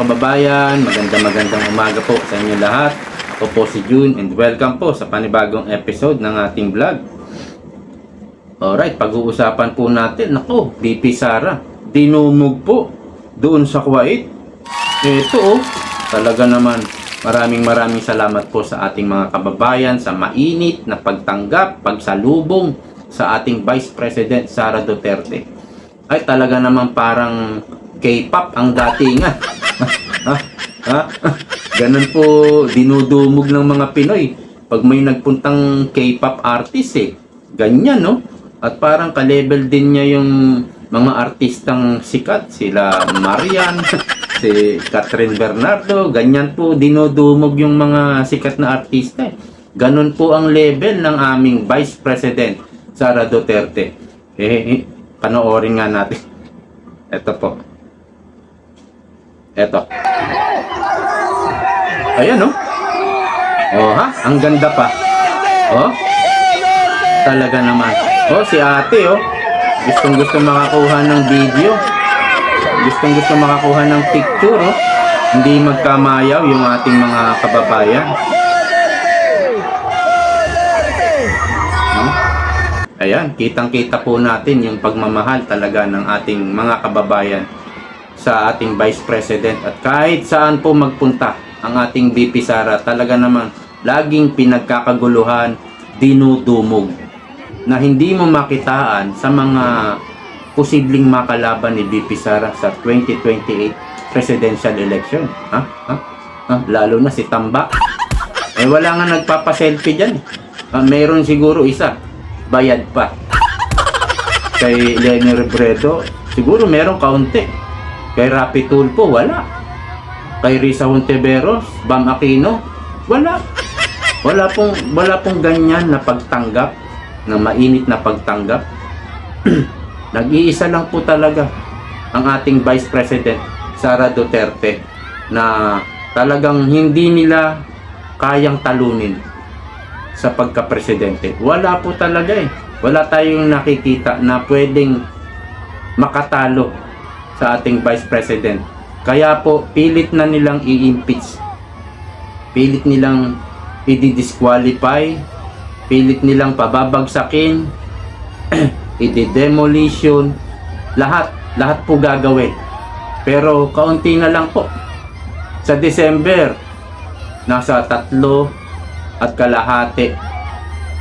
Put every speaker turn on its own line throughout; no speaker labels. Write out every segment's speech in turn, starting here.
kababayan, magandang umaga po sa inyo lahat. Ako po si June and welcome po sa panibagong episode ng ating vlog. Alright, pag-uusapan po natin, nako, VP Sara, dinumog po doon sa Kuwait. Ito talaga naman, maraming salamat po sa ating mga kababayan sa mainit na pagtanggap, pagsalubong sa ating Vice President Sara Duterte. Ay talaga naman parang K-pop ang datingan. Ganun po dinudumog ng mga Pinoy pag may nagpuntang K-pop artist ganyan, no? At parang ka-level din niya yung mga artistang sikat, sila Marian, si Catherine Bernardo, ganyan po dinudumog yung mga sikat na artista. Ganun po ang level ng aming Vice President Sara Duterte. Panoorin nga natin. Ito po. Ito. Ayan, oh. Oh, ha? Ang ganda pa. Oh. Talaga naman. Oh, si ate, oh. Gustong-gusto makakuha ng video. Gustong-gusto makakuha ng picture, oh. Hindi magkamayaw yung ating mga kababayan. Ayan, kitang-kita po natin yung pagmamahal talaga ng ating mga kababayan sa ating Vice President. At kahit saan po magpunta ang ating VP Sara, talaga naman laging pinagkakaguluhan, dinudumog na hindi mo makitaan sa mga posibleng makalaban ni VP Sara sa 2028 presidential election. Lalo na si Tamba. Wala nga nagpapaselfie dyan. Meron siguro isa, bayad pa. Kay Leni Robredo, siguro meron kaunti. Kay Rapi Tulfo, wala. Kay Risa Hontiveros, Bam Aquino, wala. Wala pong ganyan na pagtanggap, na mainit na pagtanggap. Nag-iisa lang po talaga ang ating Vice President Sara Duterte na talagang hindi nila kayang talunin sa pagka-presidente. Wala po talaga Wala tayong nakikita na pwedeng makatalo sa ating Vice President. Kaya po, pilit na nilang i-impeach. Pilit nilang i-disqualify. Pilit nilang pababagsakin. I-demolition. Lahat po gagawin. Pero kaunti na lang po. Sa December, nasa 3.5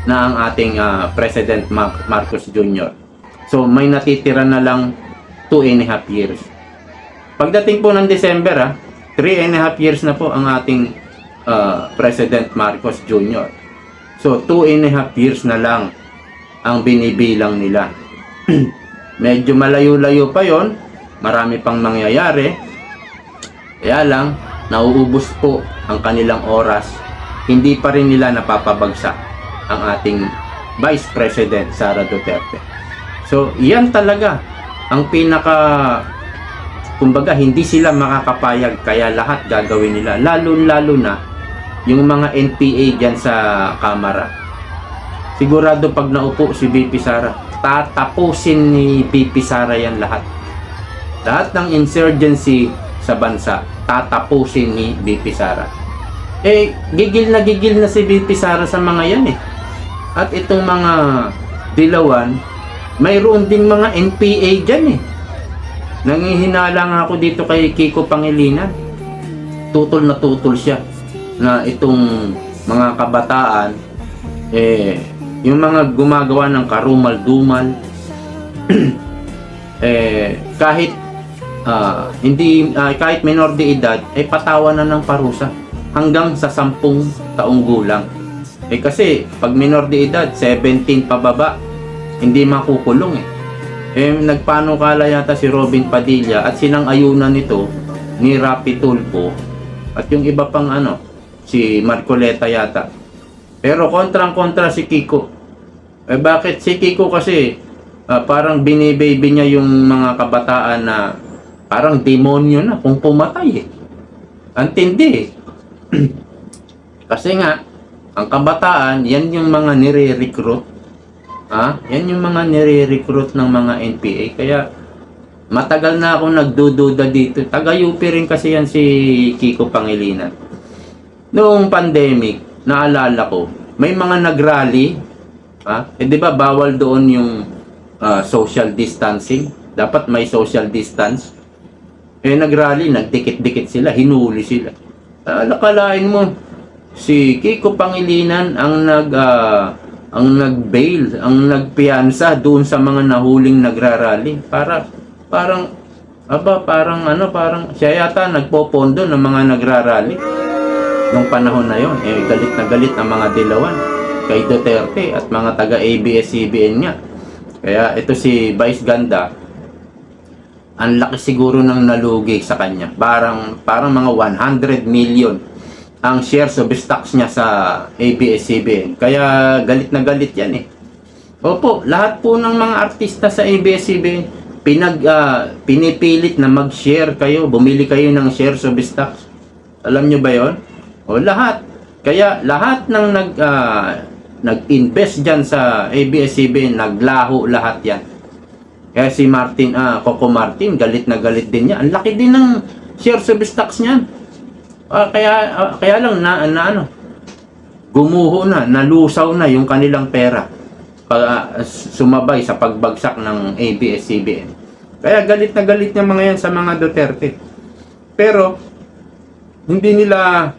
na ang ating President Marcos Jr. So may natitira na lang 2.5 years. Pagdating po ng December, 3.5 years na po ang ating President Marcos Jr. So 2.5 years na lang ang binibilang nila. Medyo malayo-layo pa yon, marami pang mangyayari. Kaya lang, nauubos po ang kanilang oras. Hindi pa rin nila napapabagsak ang ating Vice President Sara Duterte. So, yan talaga ang kumbaga, hindi sila makakapayag, kaya lahat gagawin nila. Lalo na yung mga NPA dyan sa Kamara. Sigurado pag naupo si VP Sara, tatapusin ni VP Sara yan lahat. Lahat ng insurgency sa bansa, tatapusin ni VP Sara. Gigil na si VP Sara sa mga yan At itong mga dilawan, mayroon ding mga NPA dyan Nangihinala nga ako dito kay Kiko Pangilinan. Tutol na tutol siya na itong mga kabataan, yung mga gumagawa ng karumal-dumal, kahit kahit minor de edad, patawa na ng parusa hanggang sa 10 taong gulang. Kasi pag minor de edad, 17 pababa, hindi makukulong nagpanukala yata si Robin Padilla at sinang-ayunan nito ni Rapi Tulfo at yung iba pang si Marcoleta yata. Pero kontrang-kontra si Kiko. Bakit si Kiko kasi parang binibaby niya yung mga kabataan na parang demonyo na kung pumatay Antindi Kasi nga ang kabataan, yan yung mga nire-recruit. Yan yung mga nire-recruit ng mga NPA. Kaya Matagal na akong nagdududa dito. Taga-UP rin kasi yan si Kiko Pangilinan. Noong pandemic, naalala ko, may mga nag-rally. Di ba bawal doon yung social distancing? Dapat may social distance. Nag-rally, nagdikit-dikit sila, hinuli sila. Nakalain mo, si Kiko Pangilinan ang nag-bail, ang nagpiyansa doon sa mga nahuling nagrarally. Parang siya yata nagpopondo ng mga nagrarally nung panahon na yon. Galit na galit ang mga dilawan kay Duterte at mga taga ABS-CBN niya. Kaya ito si Vice Ganda, ang laki siguro ng nalugi sa kanya. Parang mga 100 million ang shares of stocks niya sa ABS-CBN. Kaya galit na galit yan eh. Opo, lahat po ng mga artista sa ABS-CBN pinipilit na mag-share kayo, bumili kayo ng shares of stocks. Alam nyo ba yon? O lahat. Kaya lahat ng nag-invest dyan sa ABS-CBN, naglaho lahat yan. Kaya si Coco Martin, galit na galit din niya. Ang laki din ng shares of stocks niyan. Kaya lang gumuho na, nalusaw na yung kanilang pera. Sumabay sa pagbagsak ng ABS-CBN. Kaya galit na galit niya mga yan sa mga Duterte. Pero hindi nila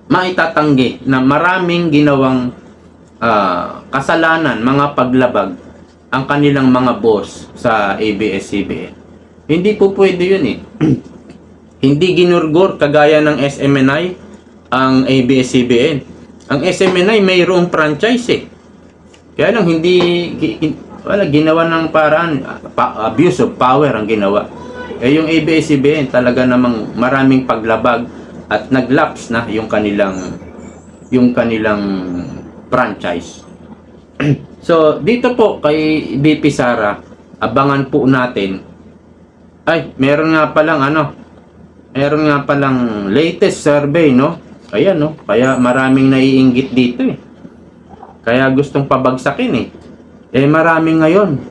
maitatanggi na maraming ginawang kasalanan, mga paglabag ang kanilang mga boss sa ABS-CBN. Hindi po pwede yun eh. Hindi ginurgor kagaya ng SMNI ang ABS-CBN. Ang SMNI mayroong franchise eh. Kaya lang ginawa ng paraan, abuse of power ang ginawa. Yung ABS-CBN talaga namang maraming paglabag at naglaps na yung kanilang franchise. So dito po kay BP Sara, abangan po natin. Meron nga palang latest survey, no? Ayan, no? Kaya maraming naiinggit dito eh. Kaya gustong pabagsakin eh. Maraming ngayon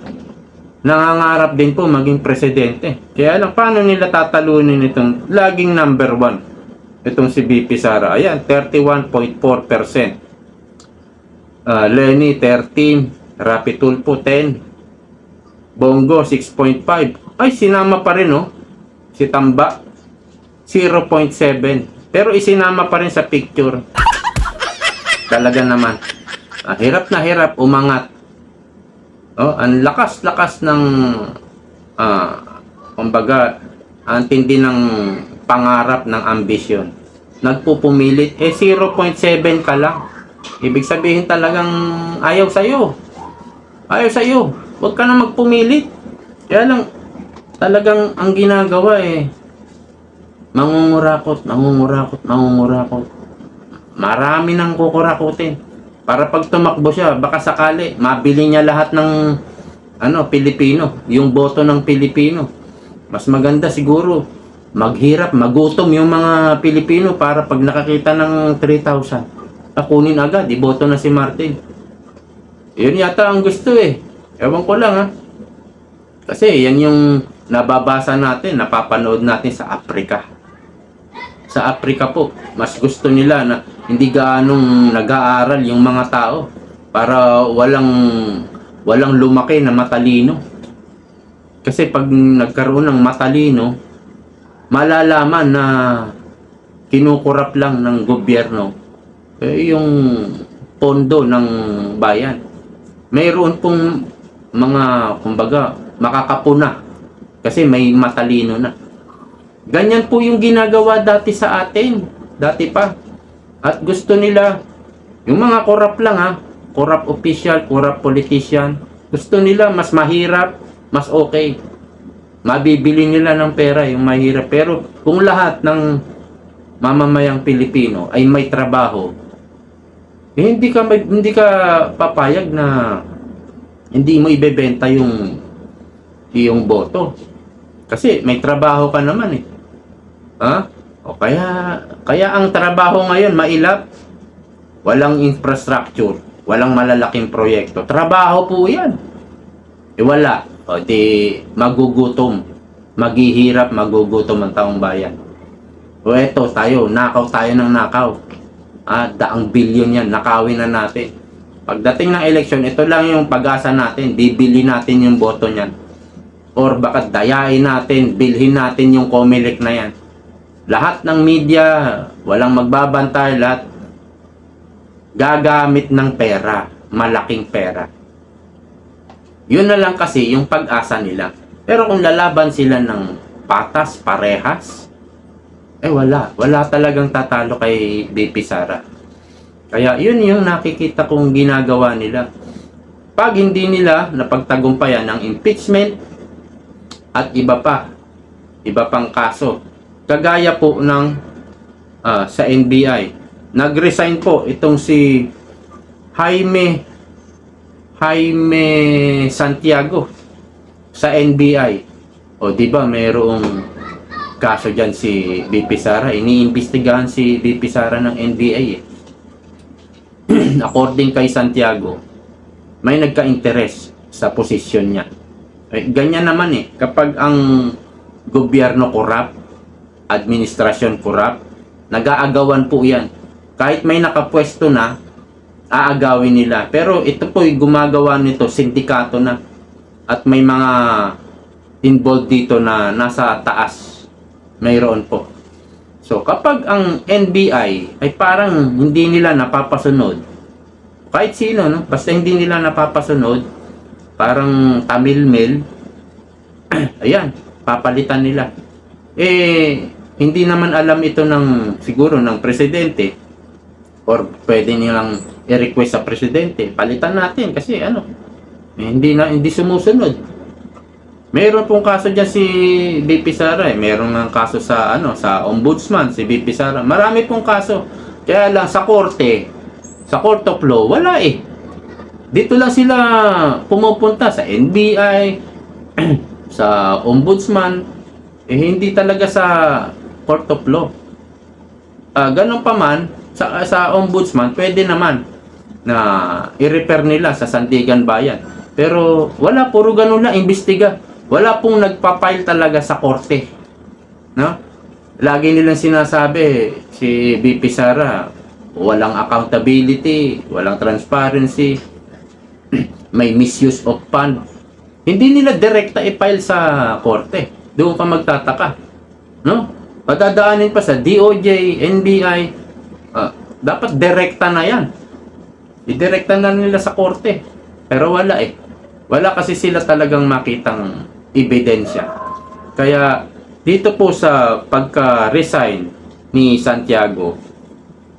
nangangarap din po maging presidente. Kaya lang, paano nila tatalunin itong laging number 1? Itong si BP Sara. Ayan, 31.4%. Lenny, 13. Rapi Tulfo, 10. Bongo, 6.5. Sinama pa rin, no? Si Tamba, 0.7. Pero isinama pa rin sa picture. Talaga naman. Hirap na hirap umangat. Ang lakas-lakas ng kumbaga, ang tindi ng pangarap ng ambisyon. Nagpupumilit 0.7 ka lang. Ibig sabihin talagang ayaw sa'yo. Huwag ka na magpumilit. Kaya lang talagang ang ginagawa mangungurakot. Marami nang kukurakutin. Para pag tumakbo siya, baka sakali mabili niya lahat ng Pilipino, yung boto ng Pilipino. Mas maganda siguro maghirap, magutom yung mga Pilipino para pag nakakita ng 3,000, kunin agad, iboto na si Martin. Yun yata ang gusto eh. Ewan ko lang Kasi yan yung nababasa natin, napapanood natin sa Africa. Sa Africa po, mas gusto nila na hindi gaanong nag-aaral yung mga tao para walang lumaki na matalino. Kasi pag nagkaroon ng matalino, malalaman na kinukurap lang ng gobyerno yung pondo ng bayan. Mayroon pong mga, kumbaga, makakapuna kasi may matalino na. Ganyan po yung ginagawa dati sa atin. Dati pa. At gusto nila, yung mga corrupt lang corrupt official, corrupt politician, gusto nila mas mahirap, mas okay. Mabibili nila ng pera yung mahirap. Pero kung lahat ng mamamayang Pilipino ay may trabaho, hindi ka papayag na hindi mo ibebenta yung boto. Kasi may trabaho ka naman O kaya ang trabaho ngayon mailap, walang infrastructure, walang malalaking proyekto. Trabaho po 'yan. Wala. O di magugutom, maghihirap, magugutom ang taong bayan. O eto tayo, nakaw tayo ng nakaw. Daang bilyon yan, nakawin na natin. Pagdating ng eleksyon, ito lang yung pag-asa natin, bibili natin yung boto niyan. Or baka dayain natin, bilhin natin yung Comelec na yan. Lahat ng media, walang magbabantay, lahat gagamit ng pera, malaking pera. Yun na lang kasi yung pag-asa nila. Pero kung lalaban sila ng patas, parehas, wala talagang tatalo kay BP Sara. Kaya yun yung nakikita kong ginagawa nila. Pag hindi nila napagtagumpayan ng impeachment at iba pang kaso, kagaya po ng sa NBI, nag-resign po itong si Jaime Santiago sa NBI. O di ba mayroong kaso dyan si BP Sara, iniimbestigahan si BP Sara ng NBI eh. According kay Santiago, may nagka-interes sa posisyon niya. Ganyan naman eh, kapag ang gobyerno corrupt, administrasyon corrupt, nag-aagawan po yan. Kahit may nakapwesto na, aagawin nila. Pero ito po'y gumagawa nito, sindikato na. At may mga involved dito na nasa taas. Mayroon po. So, kapag ang NBI ay parang hindi nila napapasunod, kahit sino, no? Basta hindi nila napapasunod, parang tamilmil, ayan, papalitan nila. Hindi naman alam ito siguro ng presidente, or pwede nilang i-request sa presidente, palitan natin kasi hindi sumusunod. Meron pong kaso diyan si BP Sara eh. Meron ng kaso sa ombudsman si BP Sara. Marami pong kaso. Kaya lang sa korte, sa court of law, wala eh. Dito lang sila pumupunta sa NBI, sa ombudsman, hindi talaga sa court of law. Ganun pa man, sa ombudsman, pwede naman na i-refer nila sa Sandigan Bayan. Pero wala, puro ganun lang, imbestiga. Wala pong nagpa-file talaga sa korte. No? Lagi nilang sinasabi, si BP Sara, walang accountability, walang transparency, may misuse of fund. Hindi nila direkta i-file sa korte. Doon ka magtataka. No? Padadaanin pa sa DOJ, NBI, dapat direkta na yan. Idirekta na nila sa korte. Pero wala eh. Wala kasi sila talagang makitang ebidensya. Kaya dito po sa pagka-resign ni Santiago,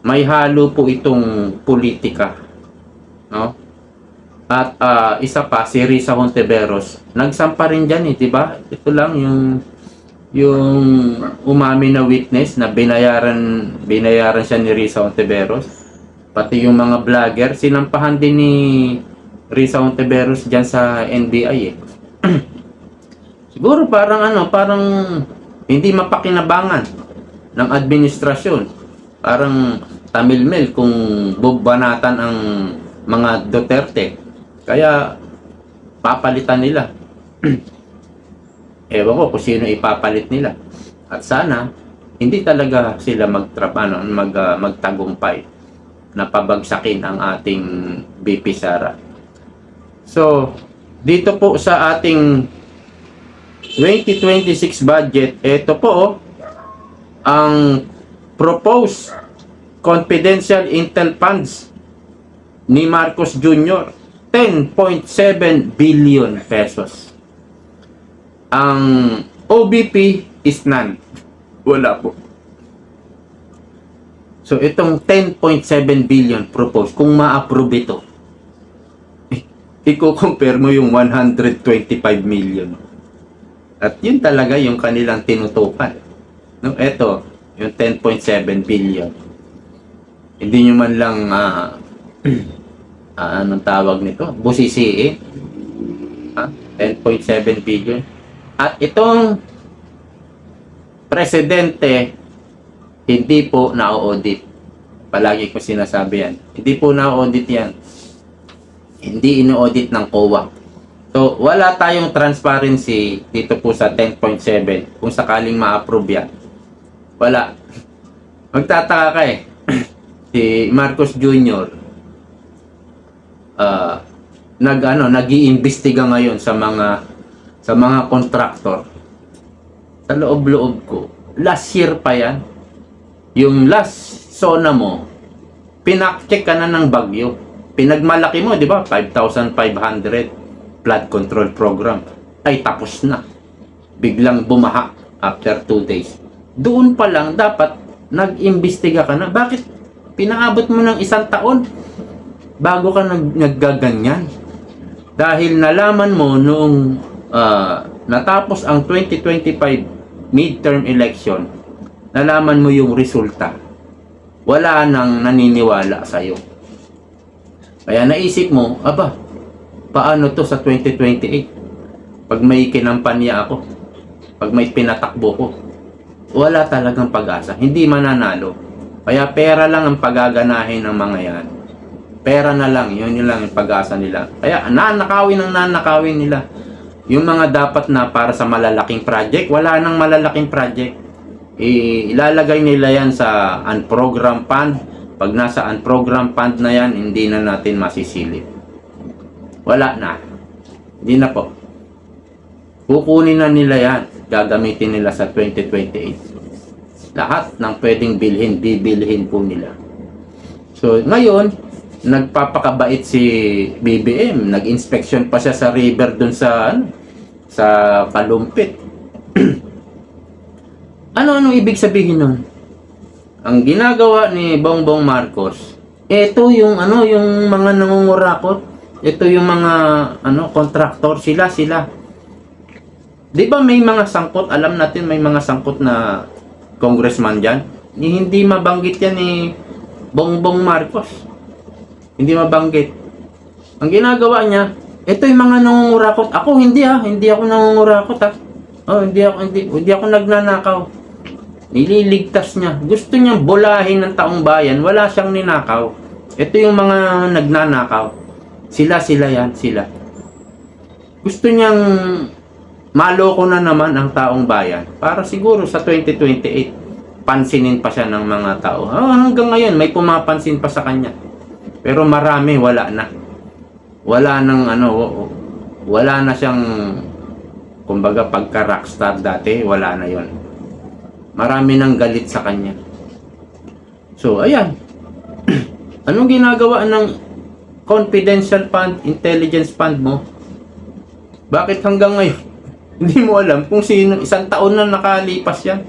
may halo po itong politika. No? At isa pa, si Risa Hontiveros, nagsampa rin dyan eh, diba? Ito lang yung umami na witness na binayaran siya ni Risa Hontiveros. Pati yung mga vlogger, sinampahan din ni Risa Hontiveros dyan sa NBI eh. Siguro parang hindi mapakinabangan ng administrasyon. Parang tamilmil kung bubanatan ang mga Duterte. Kaya papalitan nila. Ewan ko kung sino ipapalit nila. At sana hindi talaga sila magtagumpay na pabagsakin ang ating BP Sara. So, dito po sa ating 2026 budget, ito po ang proposed confidential intel funds ni Marcos Jr. 10.7 billion pesos. Ang OBP is none. Wala po. So, itong 10.7 billion proposed, kung ma-approve ito, i-compare mo yung 125 million. At yun talaga yung kanilang tinutukan. No, ito, yung 10.7 billion. Hindi nyo man lang, anong tawag nito? Busisiin. 10.7 billion. At itong presidente, hindi po na-audit. Palagi ko sinasabi yan. Hindi po na-audit yan. Hindi ino-audit ng COA. So, wala tayong transparency dito po sa 10.7 kung sakaling ma-approve yan. Wala. Magtataka ka eh. Si Marcos Jr. Nag-iimbestiga ngayon sa mga kontraktor. Sa loob-loob ko, last year pa yan. Yung last zona mo, pinak-check ka na ng bagyo. Pinagmalaki mo, di ba? 5,500 flood control program. Ay, tapos na. Biglang bumaha after 2 days. Doon pa lang, dapat nag-imbestiga ka na. Bakit pinaabot mo ng 1 taon bago ka naggaganyan? Dahil nalaman mo noong natapos ang 2025 midterm election, nalaman mo yung resulta. Wala nang naniniwala sa'yo. Kaya naisip mo, aba, paano to sa 2028? Pag may kinampanya ako, pag may pinatakbo ko, wala talagang pag-asa. Hindi mananalo. Kaya pera lang ang pagaganahin ng mga yan. Pera na lang, yun lang yung pag-asa nila. Kaya nanakawin nila. Yung mga dapat na para sa malalaking project, wala nang malalaking project. Ilalagay nila yan sa unprogrammed fund. Pag nasa unprogrammed fund na yan, hindi na natin masisilip. Wala na. Hindi na po. Kukunin na nila yan. Gagamitin nila sa 2028. Lahat ng pwedeng bilhin, bibilhin po nila. So, ngayon, nagpapakabait si BBM. Nag-inspection pa siya sa river dun sa Kalumpit. Ano ibig sabihin nun? Ang ginagawa ni Bongbong Marcos, ito yung yung mga nangungurakot. Ito yung mga kontraktor, sila. 'Di ba may mga sangkot, alam natin may mga sangkot na congressman diyan. Hindi mabanggit yan ni Bongbong Marcos. Hindi mabanggit. Ang ginagawa niya, ito yung mga nangungurakot. Ako hindi ako nangungurakot hindi ako nagnanakaw. Nililigtas niya. Gusto niyang bulahin ng taong bayan, wala siyang ninakaw. Ito yung mga nagnanakaw. Sila yan. Gusto niyang maloko na naman ang taong bayan para siguro sa 2028 pansinin pa siya ng mga tao. Hanggang ngayon may pumapansin pa sa kanya. Pero marami wala na. Wala na siyang kumbaga pagka rockstar dati, wala na 'yon. Marami nang galit sa kanya. So, ayan. Anong ginagawa ng confidential fund, intelligence fund mo? Bakit hanggang ngayon hindi mo alam kung sino? 1 taon na nakalipas yan.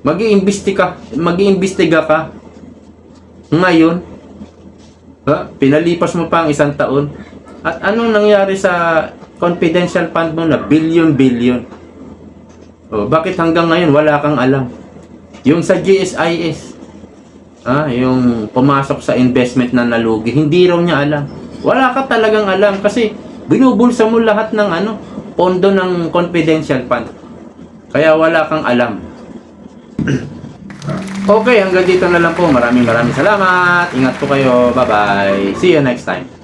Mag-iimbestiga ka ngayon. Pinalipas mo pa ang 1 taon. At anong nangyari sa confidential fund mo na billion? Bakit hanggang ngayon wala kang alam? Yung sa GSIS, yung pumasok sa investment na nalugi, hindi raw niya alam. Wala ka talagang alam kasi binubulsa mo lahat ng pondo ng confidential fund. Kaya wala kang alam. Okay, hanggang dito na lang po. Maraming salamat. Ingat po kayo. Bye-bye. See you next time.